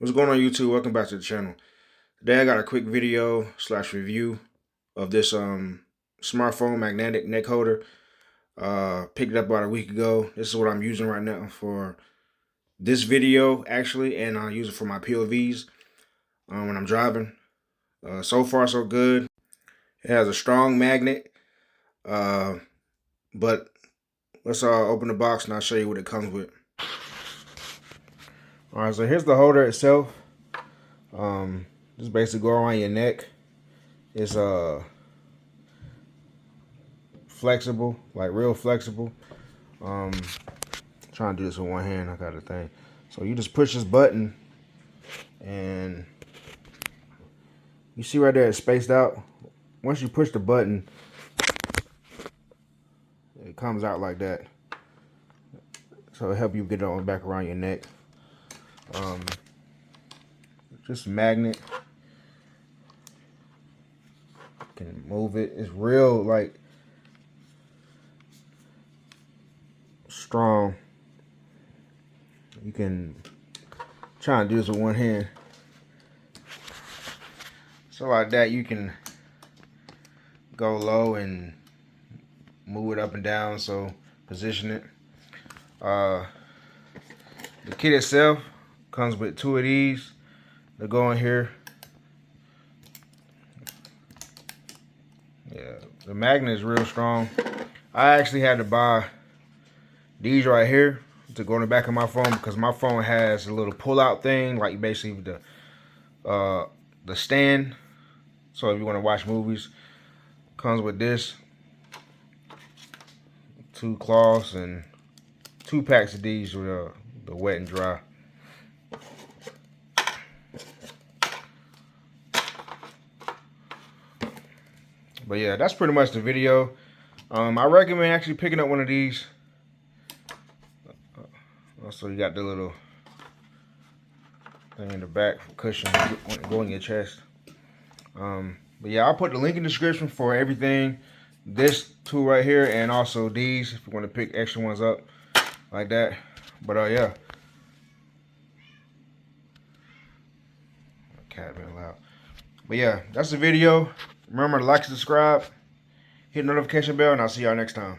What's going on, YouTube? Welcome back to the channel. Today I got a quick video slash review of this smartphone magnetic neck holder. Picked it up about a week ago. This is what I'm using right now for this video actually, and I use it for my POVs when I'm driving. So far so good. It has a strong magnet, but let's open the box and I'll show you what it comes with. Alright, so here's the holder itself. Just basically go around your neck. It's flexible, like real flexible. Trying to do this with one hand, I got a thing. So you just push this button and you see right there it's spaced out. Once you push the button, it comes out like that. So it'll help you get it on back around your neck. Just a magnet. You can move it. It's real like strong. You can try and do this with one hand. So like that you can go low and move it up and down, so position it. The kit itself comes with two of these that go in here. Yeah, the magnet is real strong. I actually had to buy these right here to go in the back of my phone because my phone has a little pull-out thing, like basically the stand. So if you want to watch movies, comes with this, two cloths and 2 packs of these with the wet and dry. But yeah, that's pretty much the video. I recommend actually picking up one of these. Also, you got the little thing in the back for cushion go in your chest. But yeah, I'll put the link in the description for everything. This tool right here, and also these if you want to pick extra ones up like that. But yeah, cat being loud. But yeah, that's the video. Remember to like and subscribe, hit the notification bell, and I'll see y'all next time.